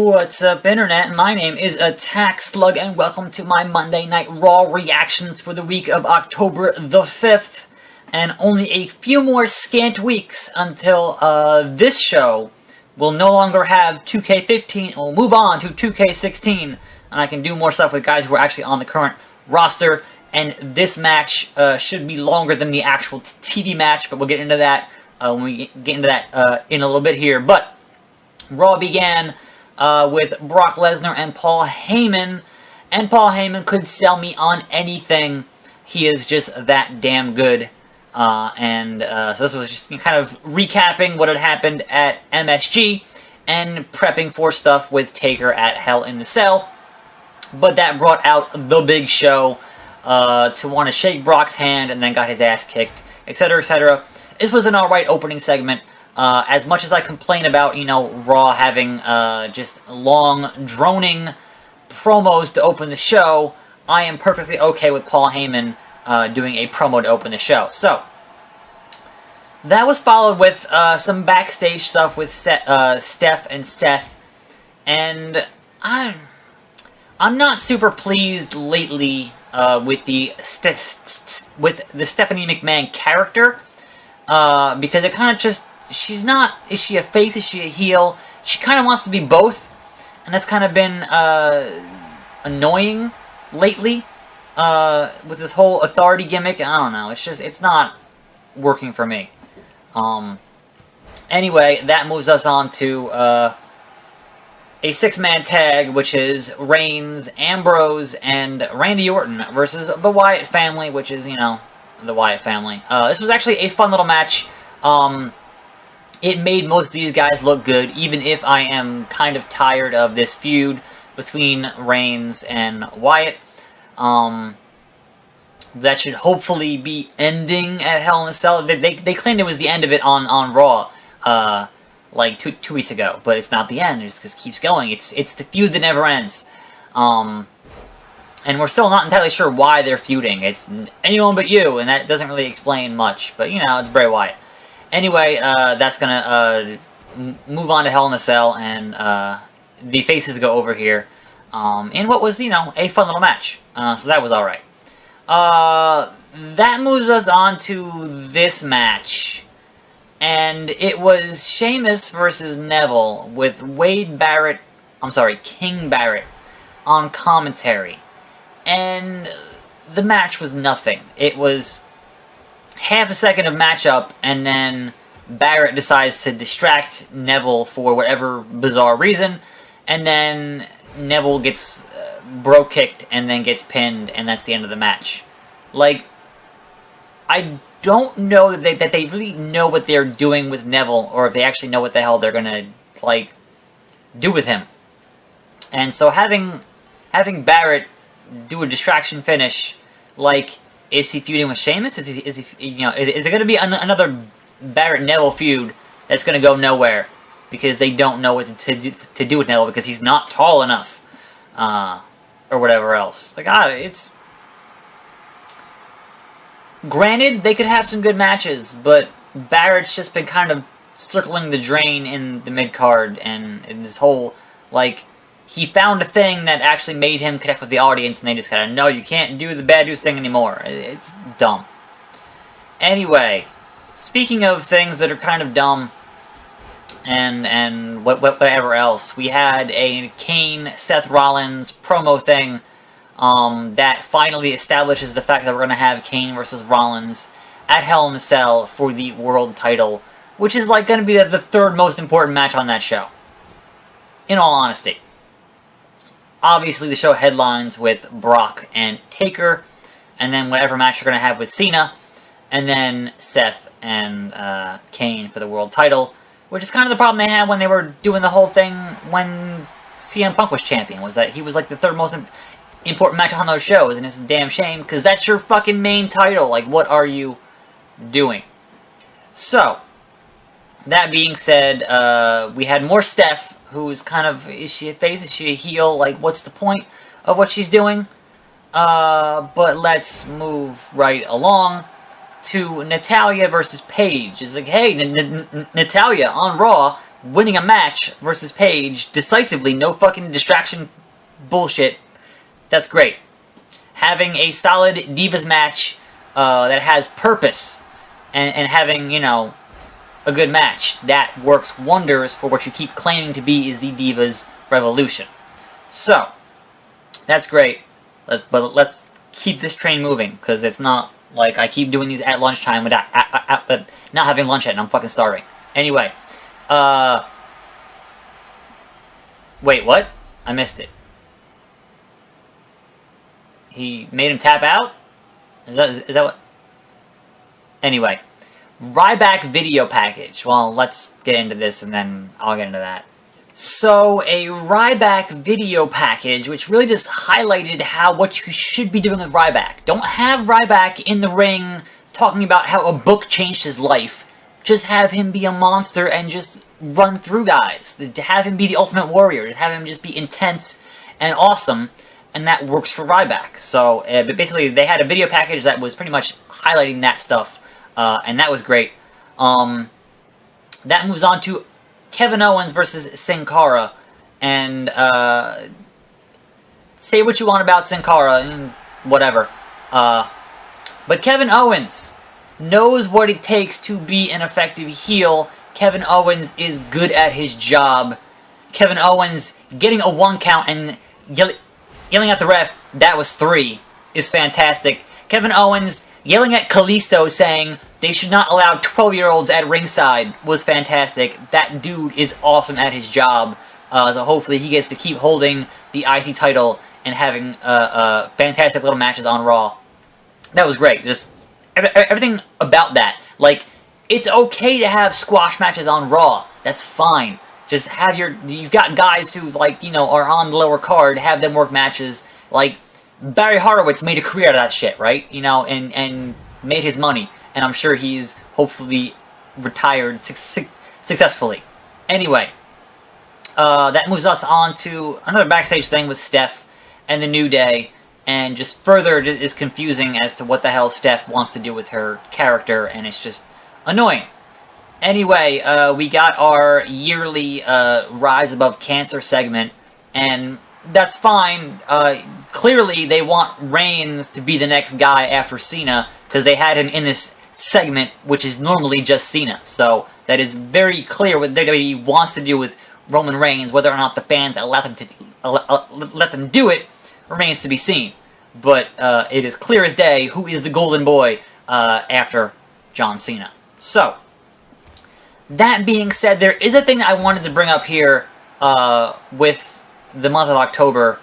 What's up, Internet? My name is Attack Slug, and welcome to my Monday Night Raw reactions for the week of October the 5th. And only a few more scant weeks until this show will no longer have 2K15 and will move on to 2K16. And I can do more stuff with guys who are actually on the current roster. And this match should be longer than the actual TV match, but we'll get into that when we get into that in a little bit here. But Raw began with Brock Lesnar and Paul Heyman, and Paul Heyman could sell me on anything. He is just that damn good. So this was just kind of recapping what had happened at MSG and prepping for stuff with Taker at Hell in the Cell. But that brought out the Big Show to want to shake Brock's hand and then got his ass kicked, etc., etc. This was an alright opening segment. As much as I complain about, Raw having just long, droning promos to open the show, I am perfectly okay with Paul Heyman doing a promo to open the show. So, that was followed with some backstage stuff with Steph and Seth, and I'm not super pleased lately with the Stephanie McMahon character, because it kind of just... She's not... Is she a face? Is she a heel? She kind of wants to be both. And that's kind of been annoying lately. With this whole authority gimmick. I don't know. It's not working for me. Anyway, that moves us on to a 6-man tag, which is Reigns, Ambrose, and Randy Orton versus the Wyatt family, which is, the Wyatt family. This was actually a fun little match. It made most of these guys look good, even if I am kind of tired of this feud between Reigns and Wyatt. That should hopefully be ending at Hell in a Cell. They claimed it was the end of it on Raw, like two weeks ago, but it's not the end. It just keeps going. It's the feud that never ends. And we're still not entirely sure why they're feuding. It's anyone but you, and that doesn't really explain much. But, it's Bray Wyatt. Anyway, that's gonna move on to Hell in a Cell, and the faces go over here in what was, a fun little match. So that was alright. That moves us on to this match, and it was Sheamus versus Neville with King Barrett on commentary, and the match was nothing. It was half a second of matchup, and then Barrett decides to distract Neville for whatever bizarre reason, and then Neville gets bro-kicked and then gets pinned, and that's the end of the match. Like, I don't know that they really know what they're doing with Neville, or if they actually know what the hell they're gonna, do with him. And so having Barrett do a distraction finish, is he feuding with Sheamus? Is it going to be another Barrett-Neville feud that's going to go nowhere because they don't know what to do with Neville because he's not tall enough, or whatever else. It's... Granted, they could have some good matches, but Barrett's just been kind of circling the drain in the mid-card, and in this whole, he found a thing that actually made him connect with the audience, and they just kind of, no, you can't do the bad news thing anymore. It's dumb. Anyway, speaking of things that are kind of dumb, and whatever else, we had a Kane-Seth Rollins promo thing that finally establishes the fact that we're going to have Kane versus Rollins at Hell in a Cell for the world title, which is, going to be the third most important match on that show. In all honesty. Obviously, the show headlines with Brock and Taker, and then whatever match you're going to have with Cena, and then Seth and Kane for the world title, which is kind of the problem they had when they were doing the whole thing when CM Punk was champion, was that he was the third most important match on those shows, and it's a damn shame, because that's your fucking main title. What are you doing? So, that being said, we had more Steph, who's kind of, is she a face, is she a heel, what's the point of what she's doing? But let's move right along to Natalya versus Paige. It's hey, Natalya on Raw winning a match versus Paige decisively, no fucking distraction bullshit. That's great. Having a solid Divas match that has purpose and having, you know, a good match, that works wonders for what you keep claiming to be is the Divas Revolution. So, that's great. But let's keep this train moving, because it's not like I keep doing these at lunchtime without not having lunch yet, and I'm fucking starving. Anyway, wait, what? I missed it. He made him tap out? Is that what? Anyway, Ryback video package. Well, let's get into this, and then I'll get into that. So, a Ryback video package, which really just highlighted what you should be doing with Ryback. Don't have Ryback in the ring talking about how a book changed his life. Just have him be a monster and just run through guys. Have him be the Ultimate Warrior. Have him just be intense and awesome, and that works for Ryback. So, but basically, they had a video package that was pretty much highlighting that stuff, and that was great. That moves on to Kevin Owens versus Sin Cara, and say what you want about Sin Cara, and whatever. But Kevin Owens knows what it takes to be an effective heel. Kevin Owens is good at his job. Kevin Owens getting a 1 count and yelling at the ref, "That was 3," is fantastic. Kevin Owens yelling at Kalisto saying they should not allow 12-year-olds at ringside was fantastic. That dude is awesome at his job. So hopefully he gets to keep holding the IC title and having fantastic little matches on Raw. That was great. Just everything about that. Like, it's okay to have squash matches on Raw. That's fine. Just have you've got guys who, like, you know, are on the lower card, have them work matches. Like, Barry Horowitz made a career out of that shit, right? You know, and made his money. And I'm sure he's hopefully retired successfully. Anyway, that moves us on to another backstage thing with Steph and the New Day. And just further is confusing as to what the hell Steph wants to do with her character. And it's just annoying. Anyway, we got our yearly Rise Above Cancer segment. And that's fine. Clearly, they want Reigns to be the next guy after Cena, because they had him in this segment, which is normally just Cena. So, that is very clear what WWE wants to do with Roman Reigns. Whether or not the fans let them do it remains to be seen. But it is clear as day who is the golden boy after John Cena. So, that being said, there is a thing that I wanted to bring up here with the month of October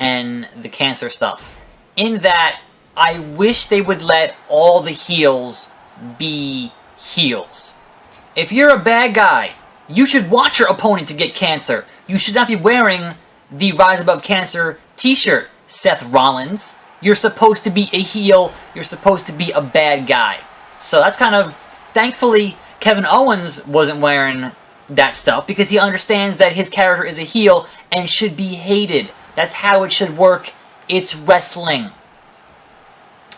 and the cancer stuff. In that, I wish they would let all the heels be heels. If you're a bad guy, you should want your opponent to get cancer. You should not be wearing the Rise Above Cancer t-shirt, Seth Rollins. You're supposed to be a heel. You're supposed to be a bad guy. So that's kind of... Thankfully, Kevin Owens wasn't wearing that stuff because he understands that his character is a heel and should be hated. That's how it should work. It's wrestling.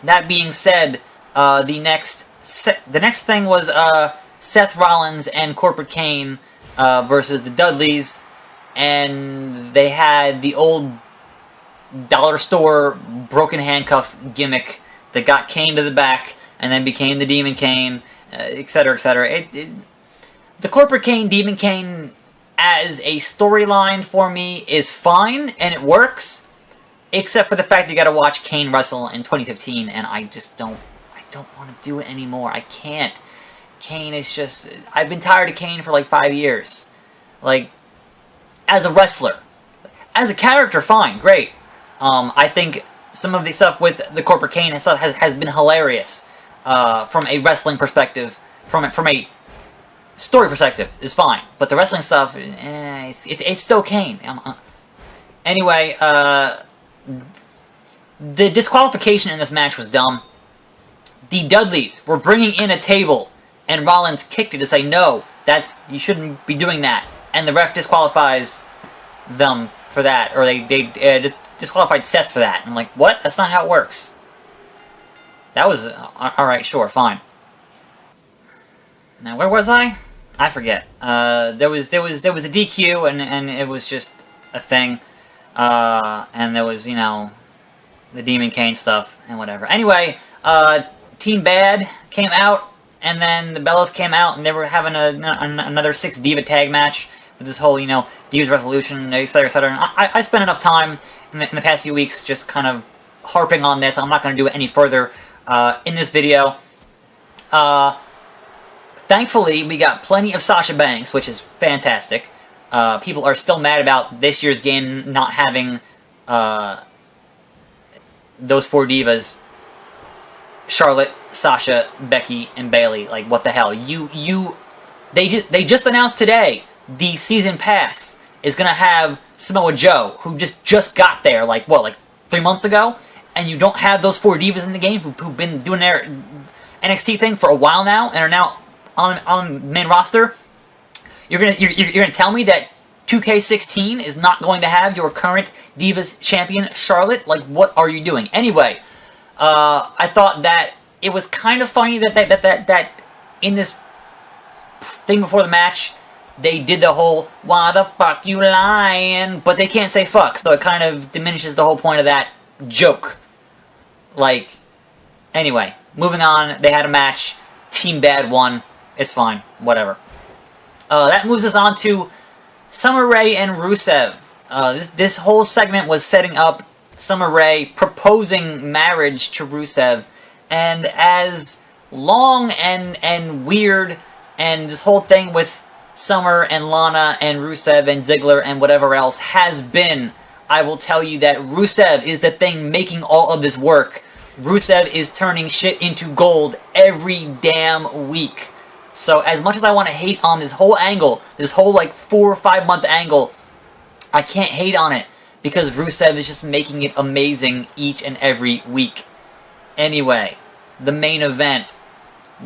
That being said, the next thing was Seth Rollins and Corporate Kane versus the Dudleys, and they had the old dollar store broken handcuff gimmick that got Kane to the back and then became the Demon Kane, etc., etc. The Corporate Kane, Demon Kane as a storyline for me is fine, and it works, except for the fact that you gotta watch Kane wrestle in 2015, and I don't want to do it anymore. I can't. Kane is just... I've been tired of Kane for like 5 years. Like, as a wrestler. As a character, fine, great. I think some of the stuff with the Corporate Kane and stuff has been hilarious. From a wrestling perspective, from a story perspective, is fine. But the wrestling stuff, it's still Kane. Anyway, the disqualification in this match was dumb. The Dudleys were bringing in a table, and Rollins kicked it to say, no, you shouldn't be doing that. And the ref disqualifies them for that, or they disqualified Seth for that. I'm like, what? That's not how it works. That was, alright, sure, fine. Now, where was I? I forget. There was a DQ, and it was just a thing. And there was, you know, the Demon Kane stuff and whatever. Anyway, Team Bad came out, and then the Bellas came out, and they were having another Six-diva tag match with this whole, you know, Divas Revolution, etc., etc. And I spent enough time in the past few weeks just kind of harping on this. I'm not going to do it any further in this video. Thankfully, we got plenty of Sasha Banks, which is fantastic. People are still mad about this year's game not having those four divas: Charlotte, Sasha, Becky, and Bayley. Like, what the hell? They just announced today the season pass is gonna have Samoa Joe, who just got there, like 3 months ago, and you don't have those four divas in the game who've been doing their NXT thing for a while now and are now on the main roster. You're gonna tell me that 2K16 is not going to have your current Divas champion Charlotte? Like, what are you doing? Anyway, I thought that it was kind of funny that in this thing before the match they did the whole "why the fuck you lying," but they can't say fuck, so it kind of diminishes the whole point of that joke. Like, anyway, moving on. They had a match. Team Bad won. It's fine. Whatever. That moves us on to Summer Rae and Rusev. This whole segment was setting up Summer Rae proposing marriage to Rusev, and as long and weird and this whole thing with Summer and Lana and Rusev and Ziggler and whatever else has been, I will tell you that Rusev is the thing making all of this work. Rusev is turning shit into gold every damn week. So as much as I want to hate on this whole angle, this whole like 4 or 5 month angle, I can't hate on it because Rusev is just making it amazing each and every week. Anyway, the main event,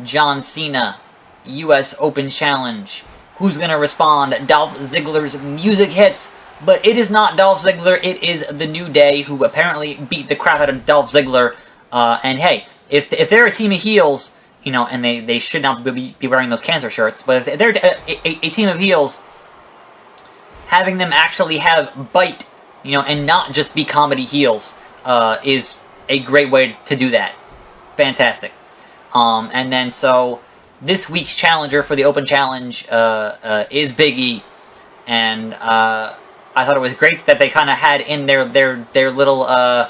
John Cena, US Open Challenge. Who's gonna respond? Dolph Ziggler's music hits, but it is not Dolph Ziggler, it is The New Day, who apparently beat the crap out of Dolph Ziggler. And hey, if they're a team of heels, you know, and they should not be wearing those cancer shirts, but if they're a team of heels, having them actually have bite, you know, and not just be comedy heels, is a great way to do that. Fantastic. And then so this week's challenger for the Open Challenge is Big E, and I thought it was great that they kind of had in their little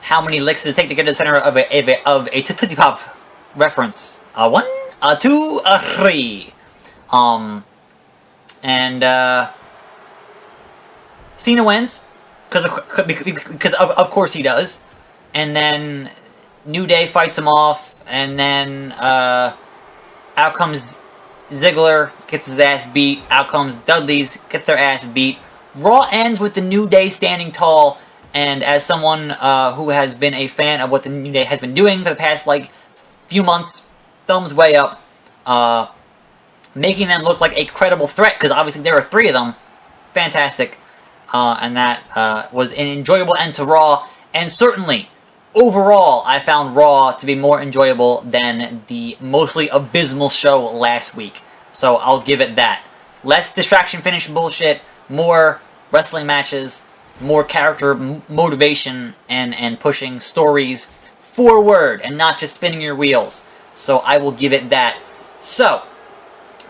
how many licks does it take to get to the center of a Tootsie Pop reference? 1, 2, 3. And Cena wins because of course he does, and then New Day fights him off, and then out comes Ziggler, gets his ass beat. Out comes Dudleys, gets their ass beat. Raw ends with the New Day standing tall. And as someone who has been a fan of what the New Day has been doing for the past, few months, thumbs way up, making them look like a credible threat, because obviously there are 3 of them. Fantastic. And that was an enjoyable end to Raw, and certainly, overall, I found Raw to be more enjoyable than the mostly abysmal show last week. So I'll give it that. Less distraction finish bullshit, more wrestling matches, more character motivation, and pushing stories forward and not just spinning your wheels. So I will give it that. So,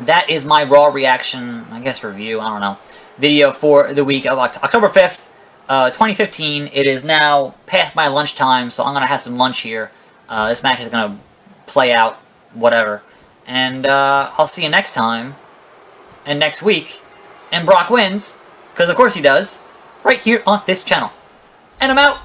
that is my Raw reaction, I guess review, I don't know, video for the week of October 5th, 2015. It is now past my lunchtime, so I'm going to have some lunch here. This match is going to play out, whatever. And I'll see you next time, and next week, and Brock wins, because of course he does, right here on this channel. And I'm out!